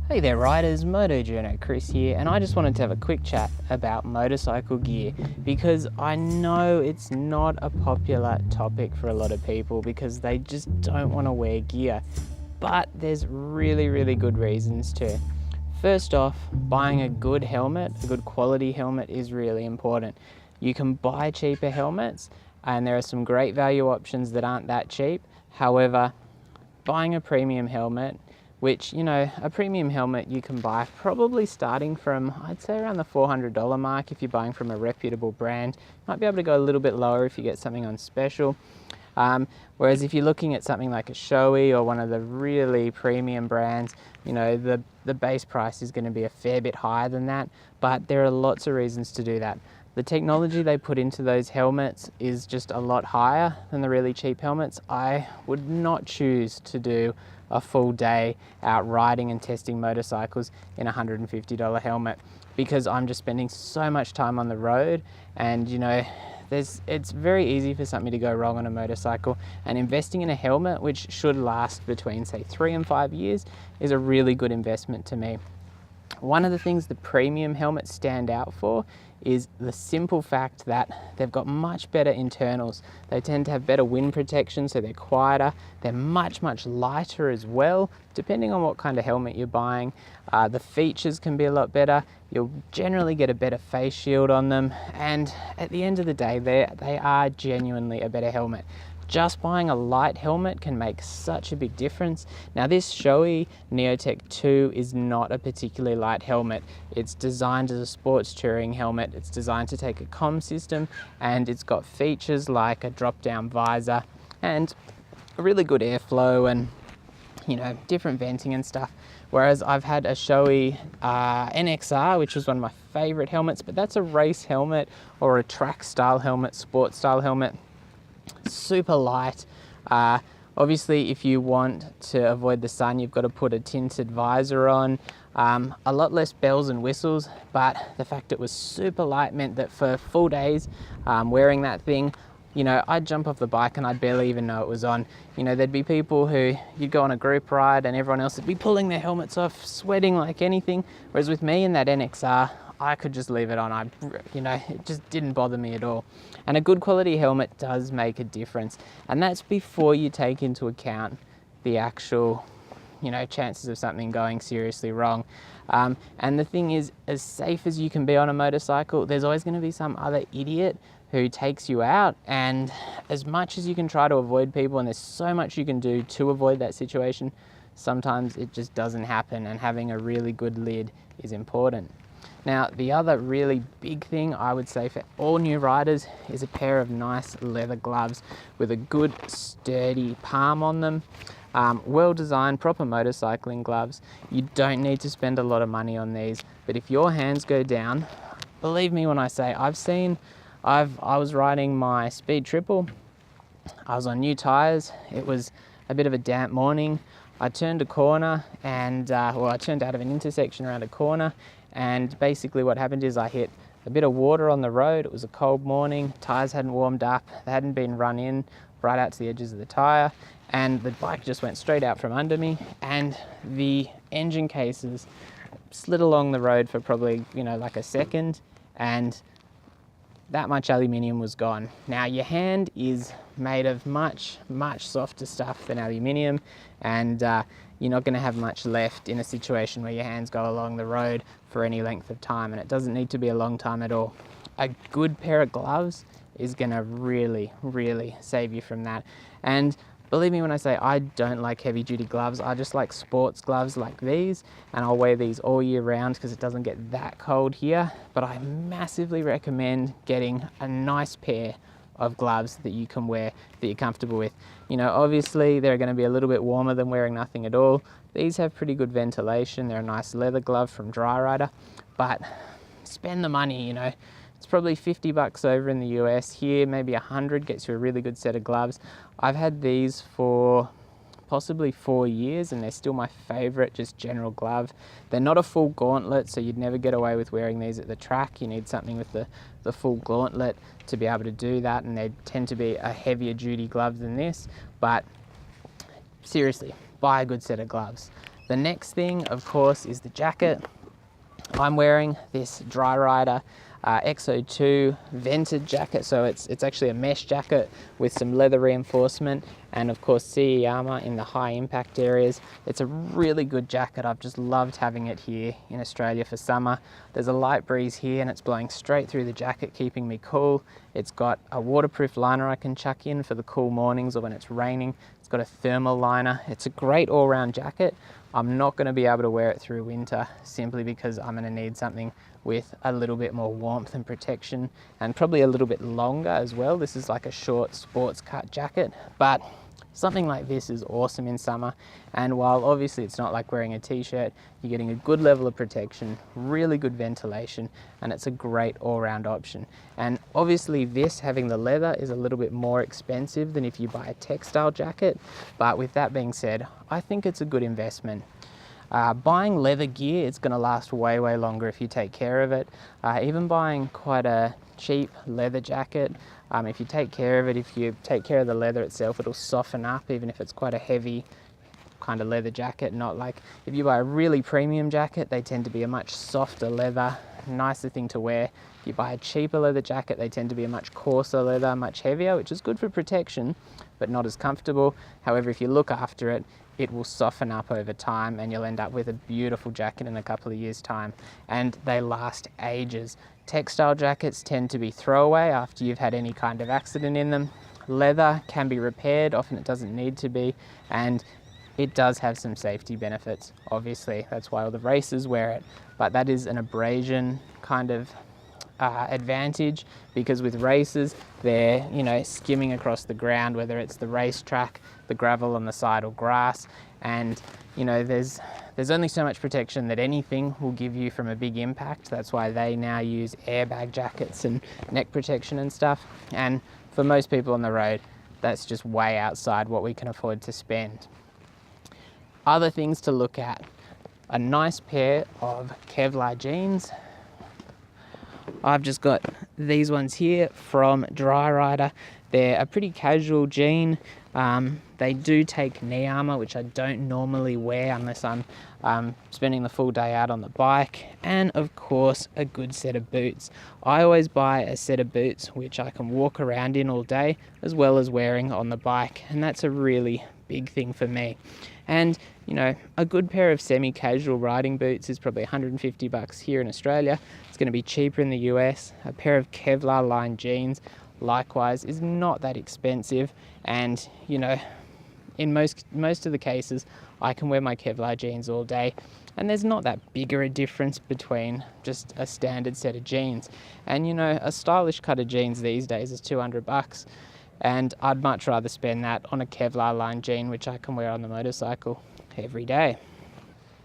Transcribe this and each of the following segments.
Hey there riders, MotoJourno Chris here, and I just wanted to have a quick chat about motorcycle gear because I know it's not a popular topic for a lot of people because they just don't want to wear gear, but there's really good reasons to. First off, buying a good helmet, a good quality helmet is really important. You can buy cheaper helmets and there are some great value options that aren't that cheap. However, buying a premium helmet, which, a premium helmet you can buy probably starting from, I'd say around the $400 mark if you're buying from a reputable brand. Might be able to go a little bit lower if you get something on special. Whereas if you're looking at something like a Shoei or one of the really premium brands, the base price is going to be a fair bit higher than that, but there are lots of reasons to do that. The technology they put into those helmets is just a lot higher than the really cheap helmets. I would not choose to do a full day out riding and testing motorcycles in a $150 helmet because I'm just spending so much time on the road, and it's very easy for something to go wrong on a motorcycle, and investing in a helmet which should last between say 3 and 5 years is a really good investment to me. One of the things the premium helmets stand out for is the simple fact that they've got much better internals. They tend to have better wind protection, so they're quieter. They're much lighter as well, depending on what kind of helmet you're buying. The features can be a lot better. You'll generally get a better face shield on them, and at the end of the day, they are genuinely a better helmet. Just buying a light helmet can make such a big difference. Now this Shoei Neotech 2 is not a particularly light helmet. It's designed as a sports touring helmet. It's designed to take a comm system, and it's got features like a drop down visor and a really good airflow and different venting and stuff. Whereas I've had a Shoei NXR, which was one of my favorite helmets, but that's a race helmet or a track style helmet, sports style helmet. Super light. Obviously if you want to avoid the sun, you've got to put a tinted visor on. A lot less bells and whistles, but the fact it was super light meant that for full days wearing that thing, I'd jump off the bike and I'd barely even know it was on. There'd be people who, you'd go on a group ride and everyone else would be pulling their helmets off, sweating like anything. Whereas with me in that NXR, I could just leave it on. It just didn't bother me at all. And a good quality helmet does make a difference. And that's before you take into account the actual, chances of something going seriously wrong. And the thing is, as safe as you can be on a motorcycle, there's always going to be some other idiot who takes you out. And as much as you can try to avoid people, and there's so much you can do to avoid that situation, sometimes it just doesn't happen, and having a really good lid is important. Now, the other really big thing I would say for all new riders is a pair of nice leather gloves with a good sturdy palm on them. Well designed, proper motorcycling gloves. You don't need to spend a lot of money on these, but if your hands go down, believe me when I say I was riding my Speed Triple. I was on new tires. It was a bit of a damp morning. I turned a corner and, I turned out of an intersection around a corner, and basically what happened is I hit a bit of water on the road. It was a cold morning, tires hadn't warmed up, they hadn't been run in right out to the edges of the tire, and the bike just went straight out from under me, and the engine cases slid along the road for probably, like a second, and that much aluminium was gone. Now your hand is made of much softer stuff than aluminium, and you're not going to have much left in a situation where your hands go along the road for any length of time, and it doesn't need to be a long time at all. A good pair of gloves is going to really save you from that. And believe me when I say I don't like heavy duty gloves. I just like sports gloves like these, and I'll wear these all year round because it doesn't get that cold here. But I massively recommend getting a nice pair of gloves that you can wear, that you're comfortable with. Obviously they're going to be a little bit warmer than wearing nothing at all. These have pretty good ventilation. They're a nice leather glove from Dry Rider, but spend the money, It's probably $50 over in the US. Here, maybe 100 gets you a really good set of gloves. I've had these for possibly 4 years, and they're still my favorite, just general glove. They're not a full gauntlet, so you'd never get away with wearing these at the track. You need something with the full gauntlet to be able to do that, and they tend to be a heavier duty glove than this. But seriously, buy a good set of gloves. The next thing, of course, is the jacket. I'm wearing this Dry Rider XO2 vented jacket, so it's actually a mesh jacket with some leather reinforcement and of course CE armor in the high impact areas. It's a really good jacket. I've just loved having it here in Australia for summer. There's a light breeze here and it's blowing straight through the jacket, keeping me cool. It's got a waterproof liner I can chuck in for the cool mornings or when it's raining. It's got a thermal liner. It's a great all-round jacket. I'm not going to be able to wear it through winter simply because I'm going to need something with a little bit more warmth and protection, and probably a little bit longer as well. This is like a short sports cut jacket, but something like this is awesome in summer. And while obviously it's not like wearing a t-shirt, you're getting a good level of protection, really good ventilation, and it's a great all-round option. And obviously this, having the leather, is a little bit more expensive than if you buy a textile jacket, but with that being said, I think it's a good investment. Buying leather gear, it's going to last way longer if you take care of it. Even buying quite a cheap leather jacket, if you take care of it, if you take care of the leather itself, it'll soften up even if it's quite a heavy kind of leather jacket. Not like if you buy a really premium jacket, they tend to be a much softer leather, nicer thing to wear. If you buy a cheaper leather jacket, they tend to be a much coarser leather, much heavier, which is good for protection but not as comfortable. However, if you look after it, it will soften up over time and you'll end up with a beautiful jacket in a couple of years' time. And they last ages. Textile jackets tend to be throwaway after you've had any kind of accident in them. Leather can be repaired, often it doesn't need to be, and it does have some safety benefits, obviously. That's why all the racers wear it. But that is an abrasion kind of advantage, because with racers, they're, you know, skimming across the ground, whether it's the racetrack, the gravel on the side or grass, and you know, there's only so much protection that anything will give you from a big impact. That's why they now use airbag jackets and neck protection and stuff, and for most people on the road, that's just way outside what we can afford to spend. Other things to look at: a nice pair of Kevlar jeans. I've just got these ones here from Dry Rider. They're a pretty casual jean. They do take knee armor, which I don't normally wear unless I'm spending the full day out on the bike. And of course, a good set of boots. I always buy a set of boots which I can walk around in all day, as well as wearing on the bike. And that's a really big thing for me. And you know, a good pair of semi-casual riding boots is probably 150 bucks here in Australia. It's going to be cheaper in the US. A pair of Kevlar lined jeans, likewise, is not that expensive. And you know, in most of the cases, I can wear my Kevlar jeans all day, and there's not that bigger a difference between just a standard set of jeans. And you know, a stylish cut of jeans these days is 200 bucks. And I'd much rather spend that on a Kevlar lined jean, which I can wear on the motorcycle every day.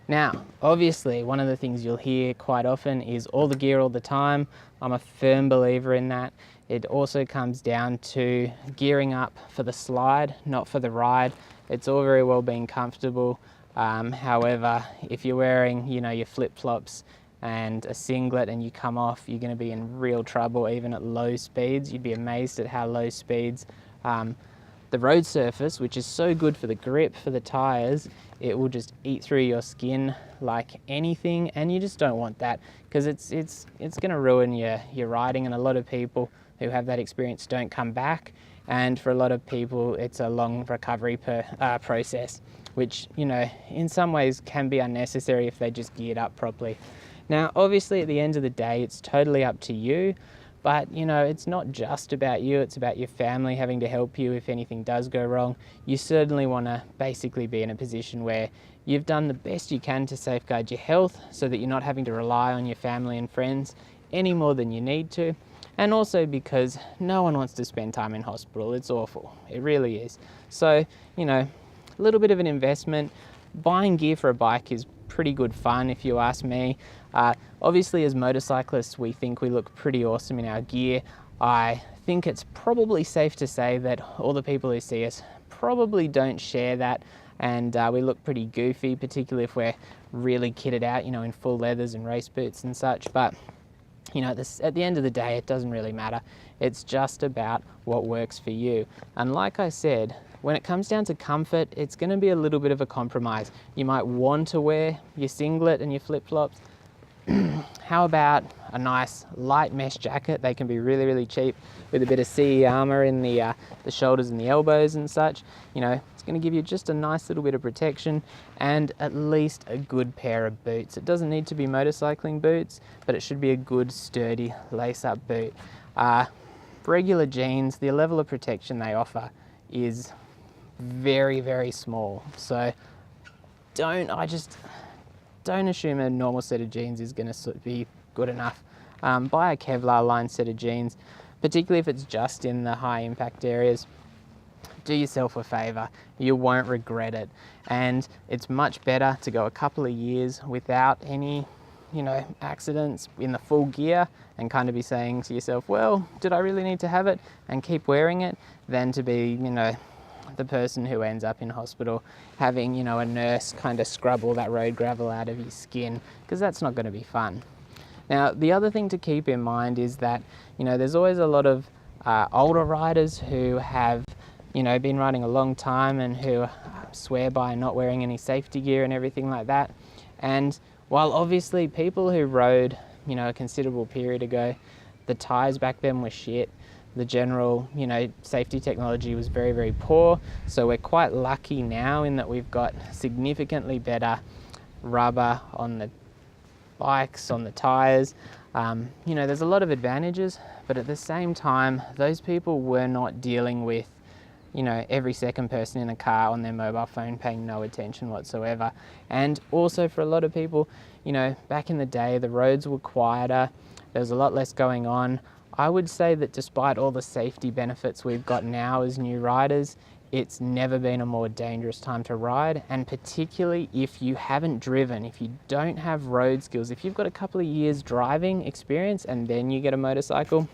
Now, obviously, one of the things you'll hear quite often is all the gear all the time. I'm a firm believer in that. It also comes down to gearing up for the slide, not for the ride. It's all very well being comfortable. However, if you're wearing, you know, your flip-flops and a singlet and you come off, you're going to be in real trouble even at low speeds. You'd be amazed at how low speeds the road surface, which is so good for the grip, for the tires, it will just eat through your skin like anything, and you just don't want that, because it's going to ruin your riding. And a lot of people who have that experience don't come back, and for a lot of people it's a long recovery process, which, you know, in some ways can be unnecessary if they just geared up properly. Now, obviously, at the end of the day, it's totally up to you, but, you know, it's not just about you, it's about your family having to help you if anything does go wrong. You certainly want to basically be in a position where you've done the best you can to safeguard your health so that you're not having to rely on your family and friends any more than you need to. And also because no one wants to spend time in hospital. It's awful. It really is. So, you know, a little bit of an investment. Buying gear for a bike is pretty good fun, if you ask me. Obviously, as motorcyclists, we think we look pretty awesome in our gear. I think it's probably safe to say that all the people who see us probably don't share that, and we look pretty goofy, particularly if we're really kitted out, you know, in full leathers and race boots and such. But you know, at the end of the day, it doesn't really matter. It's just about what works for you. And like I said, when it comes down to comfort, it's going to be a little bit of a compromise. You might want to wear your singlet and your flip-flops. How about a nice light mesh jacket? They can be really, really cheap with a bit of CE armor in the shoulders and the elbows and such. You know, it's going to give you just a nice little bit of protection and at least a good pair of boots. It doesn't need to be motorcycling boots, but it should be a good, sturdy, lace-up boot. Regular jeans, the level of protection they offer is very, very small. So don't assume a normal set of jeans is going to be good enough. Buy a Kevlar line set of jeans, particularly if it's just in the high impact areas. Do yourself a favor, you won't regret it. And it's much better to go a couple of years without any, you know, accidents in the full gear and kind of be saying to yourself, well, did I really need to have it, and keep wearing it, than to be, you know, the person who ends up in hospital having, you know, a nurse kind of scrub all that road gravel out of your skin, because that's not going to be fun. Now, the other thing to keep in mind is that, you know, there's always a lot of older riders who have, you know, been riding a long time and who swear by not wearing any safety gear and everything like that. And while obviously people who rode, you know, a considerable period ago, the tyres back then were shit. The general, you know, safety technology was very, very poor. So we're quite lucky now in that we've got significantly better rubber on the bikes, on the tyres. You know, there's a lot of advantages, but at the same time, those people were not dealing with, you know, every second person in a car on their mobile phone paying no attention whatsoever. And also for a lot of people, you know, back in the day, the roads were quieter, there was a lot less going on. I would say that despite all the safety benefits we've got now as new riders, it's never been a more dangerous time to ride. And particularly if you haven't driven, if you don't have road skills, if you've got a couple of years driving experience and then you get a motorcycle,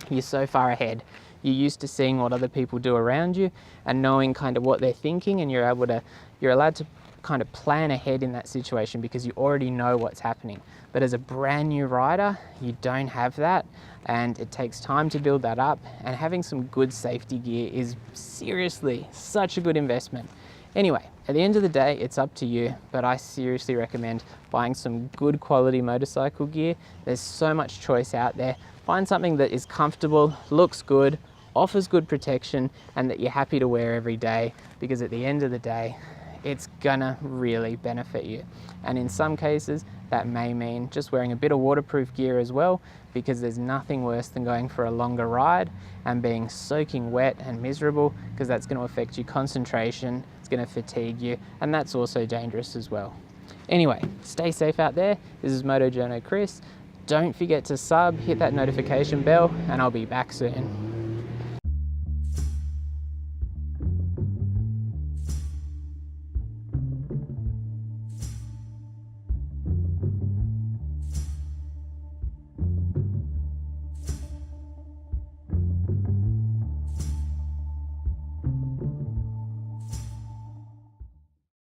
you're so far ahead. You're used to seeing what other people do around you and knowing kind of what they're thinking, and you're allowed to kind of plan ahead in that situation because you already know what's happening. But as a brand new rider, you don't have that, and it takes time to build that up, and having some good safety gear is seriously such a good investment. Anyway, at the end of the day, it's up to you, but I seriously recommend buying some good quality motorcycle gear. There's so much choice out there. Find something that is comfortable, looks good, offers good protection, and that you're happy to wear every day, because at the end of the day, it's gonna really benefit you. And in some cases, that may mean just wearing a bit of waterproof gear as well, because there's nothing worse than going for a longer ride and being soaking wet and miserable, because that's going to affect your concentration, it's going to fatigue you, and that's also dangerous as well. Anyway, stay safe out there. This is Moto Journo Chris. Don't forget to sub, hit that notification bell, and I'll be back soon.